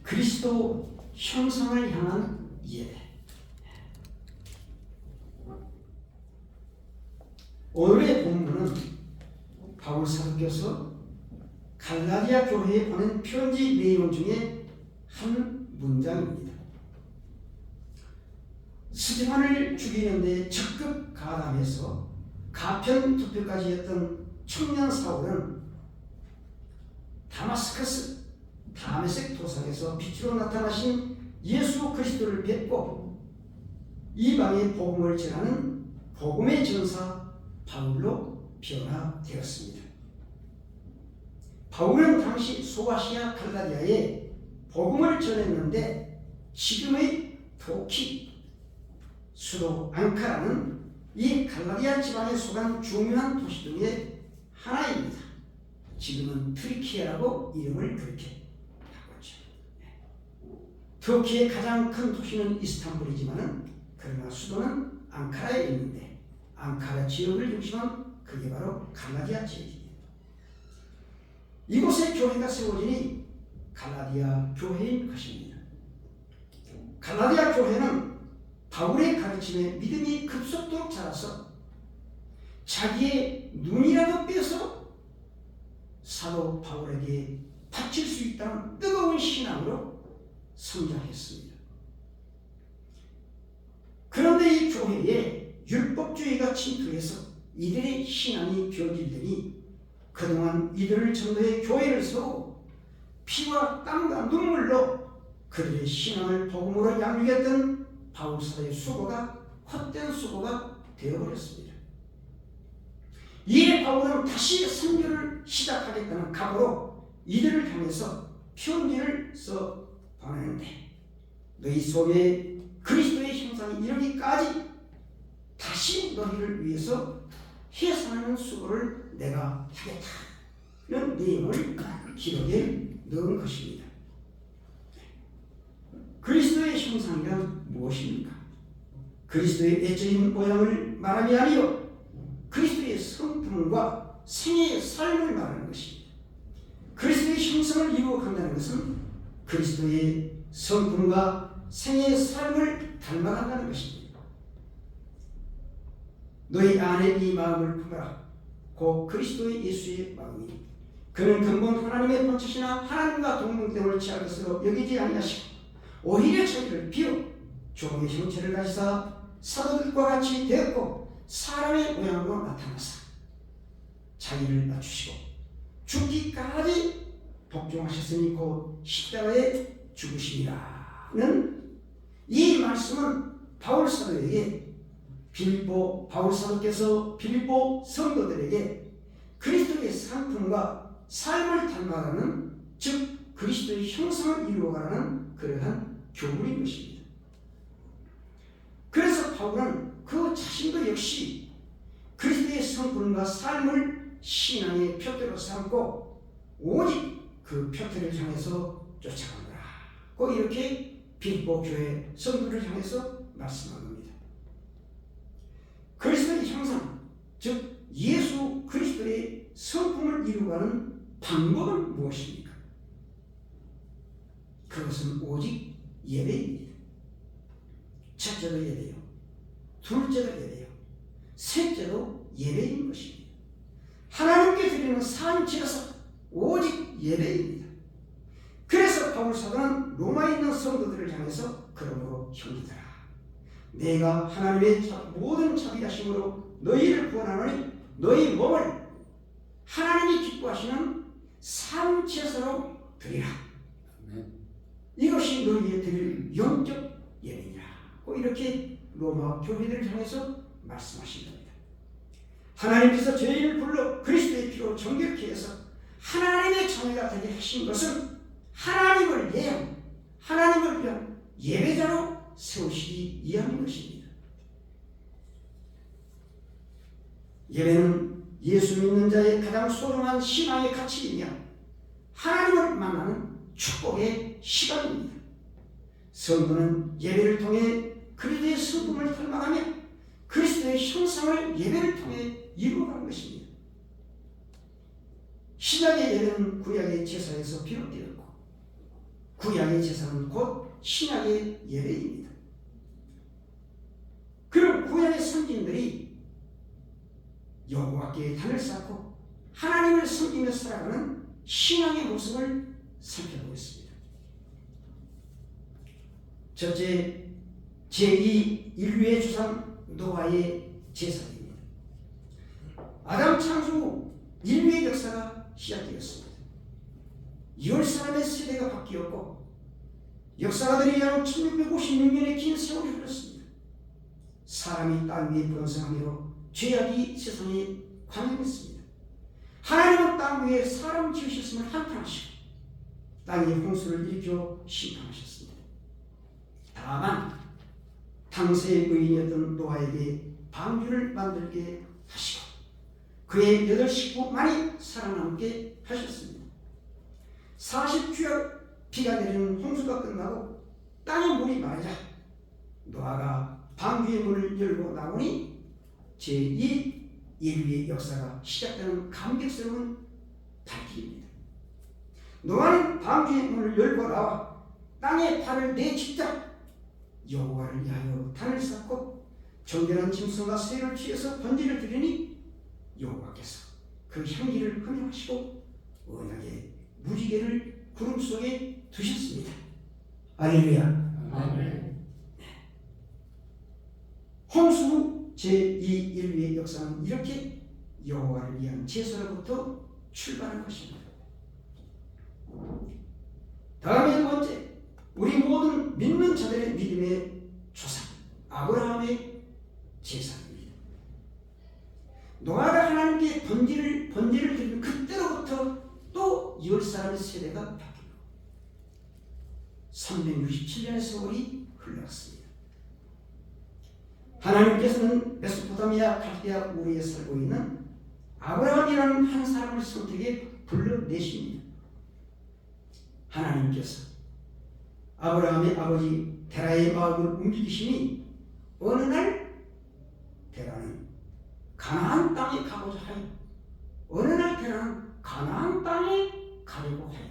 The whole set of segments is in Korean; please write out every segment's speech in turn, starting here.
그리스도 형상을 향한 예배. 오늘의 본문은 바울 사도께서 갈라디아 교회에 보낸 편지 내용 중에 한 문장입니다. 스데반을 죽이는 데 적극 가담해서 가편 투표까지 했던 청년 사울은 다메섹 도상에서 빛으로 나타나신 예수 그리스도를 뵙고 이방의 복음을 전하는 복음의 전사 바울로 변화되었습니다. 바울은 당시 소아시아 갈라디아에 복음을 전했는데 지금의 터키 수도 앙카라는 이 갈라디아 지방에 속한 중요한 도시 중에 하나입니다. 지금은 트리키아라고 이름을 그렇게 바꿨죠. 터키의 가장 큰 도시는 이스탄불이지만 그러나 수도는 앙카라에 있는데 앙카라 지역을 중심한 그게 바로 갈라디아 지역입니다. 이곳에 교회가 세워지니 갈라디아 교회인 것입니다. 갈라디아 교회는 바울의 가르침에 믿음이 급속도로 자라서 자기의 눈이라도 빼서 사도 바울에게 바칠 수 있다는 뜨거운 신앙으로 성장했습니다. 그런데 이 교회에 율법주의가 침투해서 이들의 신앙이 변질되니 그동안 이들을 전도해 교회를 세우고 피와 땀과 눈물로 그들의 신앙을 복음으로 양육했던 바울 사도의 수고가 헛된 수고가 되어버렸습니다. 이에 바울은 다시 선교를 시작하겠다는 각오로 이들을 향해서 편지를 써 보내는데 너희 속에 그리스도의 형상이 이르기까지 다시 너희를 위해서 해산하는 수고를 내가 하겠다. 이런 내용을 기록에 넣은 것입니다. 그리스도의 형상이란 무엇입니까? 그리스도의 외적인 모양을 말함이 아니요 그리스도의 성품과 생애의 삶을 말하는 것입니다. 그리스도의 형상을 이루어간다는 것은 그리스도의 성품과 생애의 삶을 닮아간다는 것입니다. 너희 안에 이 마음을 품어라. 곧 그리스도의 예수의 마음이 그는 근본 하나님의 본체시나 하나님과 동등됨을 취할 것으로 여기지 아니하시고 오히려 자기를 비워 종의 형체를 가지사 사도들과 같이 되었고 사람의 모양으로 나타나사 자기를 낮추시고 죽기까지 복종하셨으니 곧 십자가에 죽으시리라는 이 말씀은 바울 사도에게 바울 사도께서 빌립보 성도들에게 그리스도의 상품과 삶을 닮아가는 즉 그리스도의 형상을 이루어가라는 그러한 교훈인 것입니다. 그래서 바울은 그 자신도 역시 그리스도의 성품과 삶을 신앙의 표대로 삼고 오직 그 표대를 향해서 쫓아간다. 꼭 이렇게 빌립보 교회 성도를 향해서 말씀한 겁니다. 그리스도의 형상, 즉 예수 그리스도의 성품을 이루어가는 방법은 무엇입니까? 그것은 오직 예배입니다. 첫째도 예배요, 둘째도 예배요, 셋째도 예배인 것입니다. 하나님께 드리는 산지에서 오직 예배입니다. 그래서 바울 사도는 로마에 있는 성도들을 향해서 그러므로 형제들아 내가 하나님의 모든 자비하심으로 너희를 구원하노니 너희 몸을 하나님이 기뻐하시는 산제사로 드리라. 이것이 너희의 드릴 영적 예배니라. 이렇게 로마 교회들을 향해서 말씀하신 겁니다. 하나님께서 죄인을 불러 그리스도의 피로 정결케 해서 하나님의 자녀가 되게 하신 것은 하나님을 위한 예배자로 세우시기 위함인 것입니다. 예배는 예수 믿는 자의 가장 소중한 신앙의 가치이며 하나님을 만나는 축복의 시간입니다. 성도는 예배를 통해 그리스도의 성품을 닮아가며 그리스도의 형상을 예배를 통해 이루어가는 것입니다. 신약의 예배는 구약의 제사에서 비롯되었고 구약의 제사는 곧 신약의 예배입니다. 그럼 구약의 선진들이 여호와께 단을 쌓고 하나님을 섬기며 살아가는 신앙의 모습을 살펴보겠습니다. 첫째, 제2 인류의 조상 노아의 제사입니다. 아담 창조 후 인류의 역사가 시작되었습니다. 10사람의 세대가 바뀌었고 역사가 들이 약 1656년의 긴 세월이 흘렀습니다. 사람이 땅 위에 번성하며 죄악이 세상에 관영했습니다. 하나님은 땅 위에 사람 지으셨음을 한탄하시고 땅에 홍수를 일으켜 심판하셨습니다. 다만 당시의 의인이었던 노아에게 방주를 만들게 하시고 그의 8 식구만이 살아남게 하셨습니다. 40주야 비가 내리는 홍수가 끝나고 땅에 물이 마르자 노아가 방주의 문을 열고 나오니 제2 인류의 역사가 시작되는 감격스러운 발길입니다. 노아는 방주의 문을 열고 나와 땅에 발을 내딛자 여호와를 위하여 단을 쌓고 정결한 짐승과 새를 취해서 번제를 드리니 여호와께서 그 향기를 흠명하시고 언약의 무지개를 구름 속에 두셨습니다. 할렐루야. 아멘. 홍수 후 제2 인류의 역사는 이렇게 여호와를 위한 제사로부터 출발한 것입니다. 다음에 두 번째, 우리 모든 믿는 자들의 믿음의 조상 아브라함의 제사입니다. 노아가 하나님께 번제를 드리는 그때로부터 또 10사람의 세대가 바뀌고 367년의 세월이 흘렀습니다. 하나님께서는 메소포타미아 갈대아 우리에 살고 있는 아브라함이라는 한 사람을 선택해 불러내십니다. 하나님께서 아브라함의 아버지 데라의 마음을 움직이시니 어느 날 데라는 가나안 땅에 가고자 하여 어느 날 데라는 가나안 땅에 가려고 하여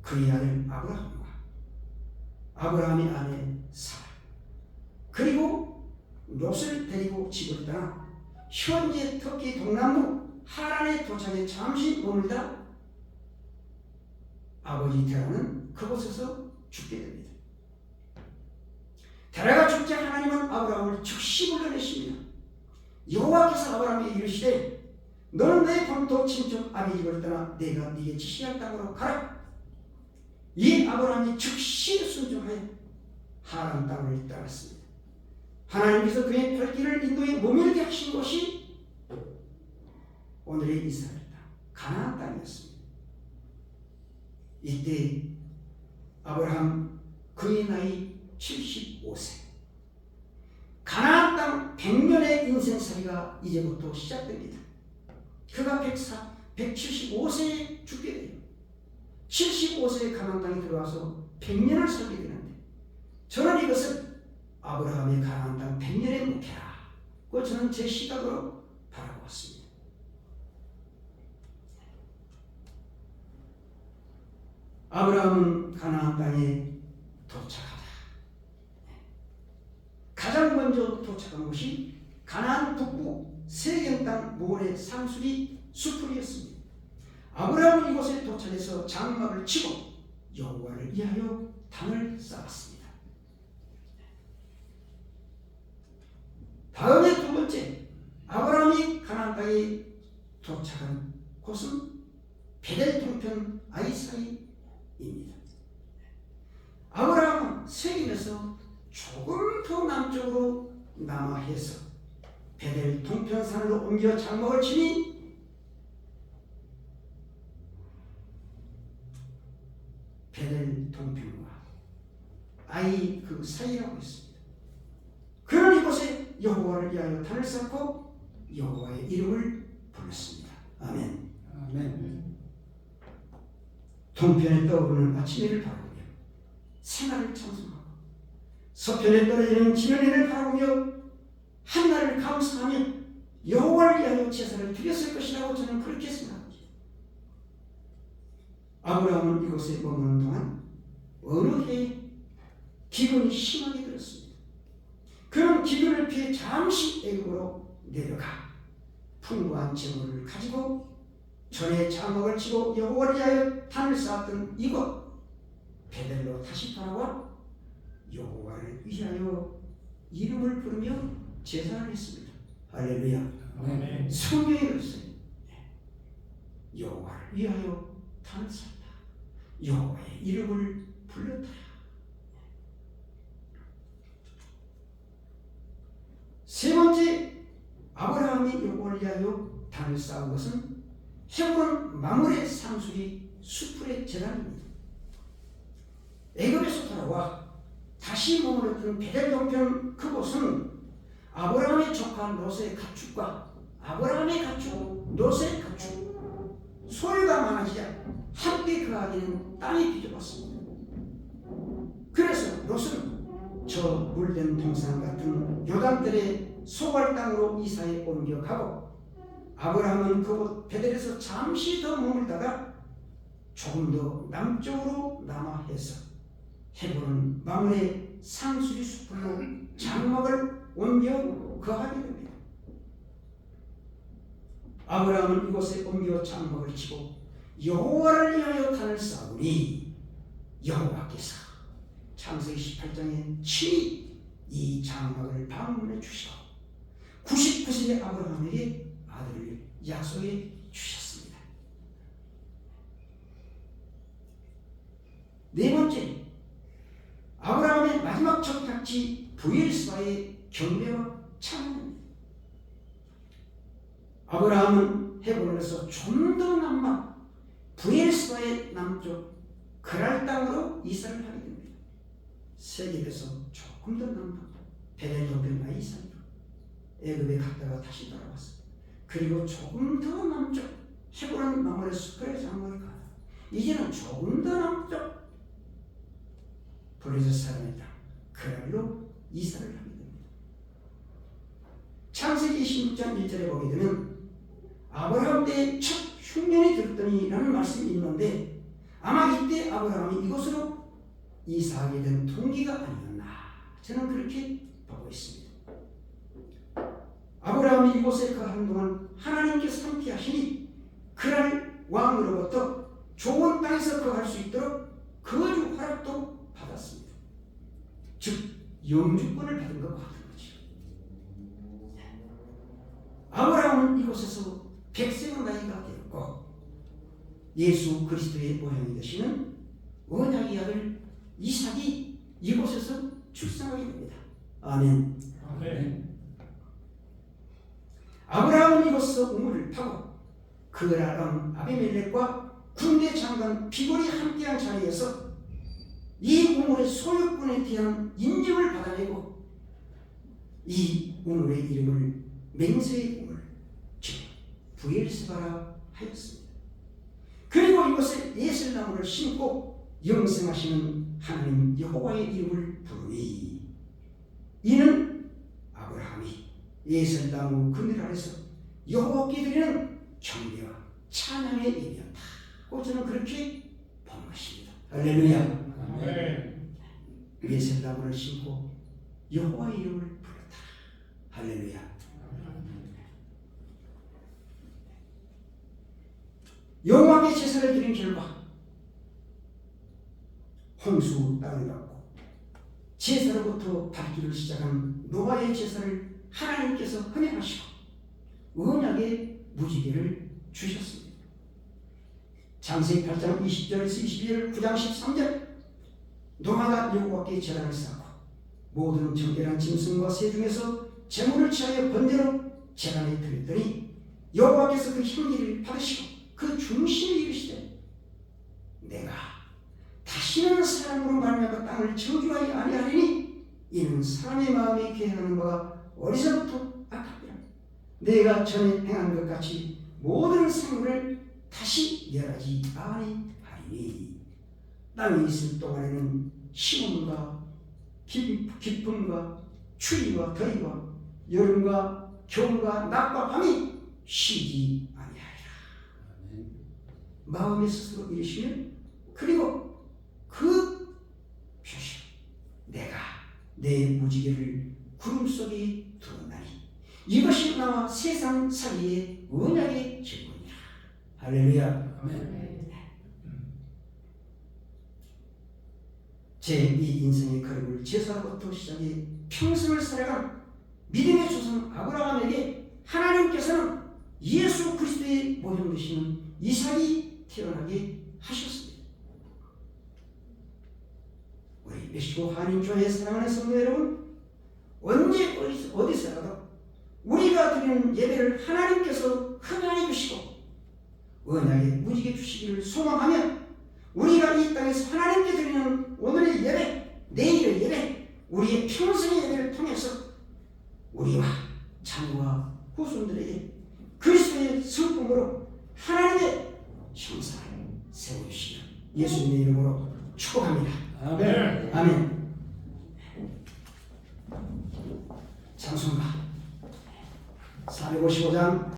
그의 아들 아브라함과 아브라함의 아내 사라 그리고 롯을 데리고 집을 떠나 현재 터키 동남부 하란에 도착해 잠시 머물다 아버지 데라는 그곳에서 죽게 됩니다. 데라가 죽자 하나님은 아브라함을 즉시 불러내십니다. 여호와께서 아브라함에게 이르시되 너는 내 본토 친척 아비 집을 떠나 내가 네게 지시할 땅으로 가라. 이 아브라함이 즉시 순종하여 하란 땅을 떠났습니다. 하나님께서 그의 발길을 인도에 머물게 하신 곳이 오늘의 이스라엘 땅 가나안 땅이었습니다. 이때 아브라함 그의 나이 75세 가나안 땅 100년의 인생살이가 이제부터 시작됩니다. 그가 175세에 죽게 돼요. 75세에 가나안 땅에 들어와서 100년을 살게 되는데 저는 이것을 아브라함의 가나안 땅 100년의 목회라고 저는 제 시각으로 바라보았습니다. 아브라함은 가나안 땅에 도착하다. 가장 먼저 도착한 곳이 가나안 북부 세겜 땅 모래 상수리 수풀이었습니다. 아브라함은 이곳에 도착해서 장막을 치고 여호와를 위하여 단을 쌓았습니다. 다음에 두 번째, 아브라함이 가나안 땅에 도착한 곳은 베델 동편 아이사이입니다. 아브라함은 세겜에서 조금 더 남쪽으로 남하해서 베델 동편산으로 옮겨 장막을 치니 베델 동편과 아이 그 사이라고 있습니다. 그런 이곳에 여호와를 위하여 단을 쌓고 여호와의 이름을 불렀습니다. 아멘. 아멘. 동편에 떠오르는 아침해를 바라보며 생활을 찬송하고 서편에 떨어지는 지면해를 바라보며 한나를 감사하며 여호와를 위하여 제사를 드렸을 것이라고 저는 그렇게 생각합니다. 아브라함은 이곳에 머무는 동안 어느 해에 기근이 심하게 들었습니다. 그는 기근을 피해 잠시 애굽으로 내려가 풍부한 재물을 가지고 전에 장막을 치고 여호와를 위하여 단을 쌓았던 이곳 베델로 다시 돌아와 여호와를 위하여 이름을 부르며 제사를 했습니다. 할렐루야. 아멘. 성경에 그랬어요. 여호와를 위하여 단을 쌓다. 여호와의 이름을 불렀다. 세 번째, 아브라함이 여호와를 위하여 단을 쌓은 것은 헤브론 마므레 상수리 수풀의 제단입니다. 애굽에서 돌아와 다시 머물렀던 베델 동편 그곳은 아브라함의 조카 롯의 가축과 아브라함의 가축 롯의 가축 소유가 많아지자 함께 거하기는 땅이 비좁았습니다. 그래서 롯은 저 물된 동산 같은 요단들의 소갈 땅으로 이사해 옮겨가고 아브라함은 그곳 베델에서 잠시 더 머물다가 조금 더 남쪽으로 남하해서 헤브론 마므레 상수리 숲으로 장막을 옮겨 거하게 됩니다. 아브라함은 이곳에 옮겨 장막을 치고 여호와를 위하여 단을 쌓으니 여호와께서 창세기 18장에 친히 이 장막을 방문해 주시고 99세의 아브라함에게 아들을 약속해 주셨습니다. 네 번째, 아브라함의 마지막 정착지 브엘스바의 경배와 찬양입니다. 아브라함은 헤브론에서 좀 더 남방 브엘스바의 남쪽 그랄 땅으로 이사를 하게 됩니다. 세계에서 조금 더 남방 베델 동편 나이산으로 애굽에 갔다가 다시 돌아왔습니다. 그리고 조금 더 남쪽 헤브론 마므레 숲의 장막에 가다 이제는 조금 더 남쪽 블레셋 사람의 땅 그랄로 이사를 하게 됩니다. 창세기 26장 1절에 보게 되면 아브라함 때의 첫 흉년이 들었더니 라는 말씀이 있는데 아마 이때 아브라함이 이곳으로 이사하게 된 동기가 아니었나 저는 그렇게 보고 있습니다. 아브라함이 이곳에 거하는 동안 하나님께서 함께 하시니 그랄 왕으로부터 좋은 땅에서 거할 수 있도록 거주 허락도 받았습니다. 즉 영주권을 받은 것 같은 거죠. 아브라함은 이곳에서 백성의 나이가 되었고 예수 그리스도의 모형이 되시는 언약의 아들 이삭이 이곳에서 출생하게 됩니다. 아멘. 아멘. 아브라함은 이곳에서 우물을 파고 그랄 왕 아비멜렉과 군대 장관 비골이 함께한 자리에서 이 우물의 소유권에 대한 인정을 받아내고 이 우물의 이름을 맹세의 우물, 즉 브엘스바라 하였습니다. 그리고 이곳에 예슬나무를 심고 영생하시는 하나님 여호와의 이름을 부르니 이는 아브라함이 예슬나무 그늘 아래서 여호와께 드리는 경배와 찬양의 예배였다. 저는 그렇게 본 것입니다. 할렐루야. 아멘. 예슬나무를 심고 여호와의 이름을 불렀다. 할렐루야. 여호와께 제사를 드린 결과 홍수 땅을 받고 제사로부터 밟기를 시작한 노아의 제사를 하나님께서 허락하시고 언약의 무지개를 주셨습니다. 창세기 8장 20절에서 22절 9장 13절 노아가 여호와께 제단을 쌓고 모든 정결한 짐승과 새 중에서 제물을 취하여 번제로 제단에 드렸더니 여호와께서 그 향기를 받으시고 그 중심에 이르시되 내가 다시는 사람으로 말미암아 땅을 저주하지 아니하리니 이는 사람의 마음에 계획하는 바가 어리서부터 악하니라. 내가 전에 행한 것 같이 모든 생물을 다시 멸하지 아니하리니 땅에 있을 동안에는 시온과 기쁨과 추위와 더위와 여름과 겨울과 낮과 밤이 쉬지 아니하리라. 마음에 스스로 이르시면 그리고 그 표시 내가 내 무지개를 구름 속에 두었나니 이것이 나와 세상 사이의 언약의 증거니라. 할렐루야. 아멘. 제 이 인생의 걸음을 제사로부터 시작해 평생을 살아간 믿음의 조상 아브라함에게 하나님께서는 예수 그리스도의 모형 되시는 이삭이 태어나게 하셨습니다. 우리 멕시코 한인교회 사랑하는 성도 여러분, 언제 어디서라도 우리가 드리는 예배를 하나님께서 흠양해 주시고 언약의 무지개 주시기를 소망하며 우리가 이 땅에서 하나님께 드리는 오늘의 예배, 내일의 예배, 우리의 평생의 예배를 통해서 우리와 자녀와 후손들에게 그리스도의 성품으로 하나님의 형상을 세워주시는 예수님의 이름으로 축복합니다. 아멘. 아멘. 찬송가 455장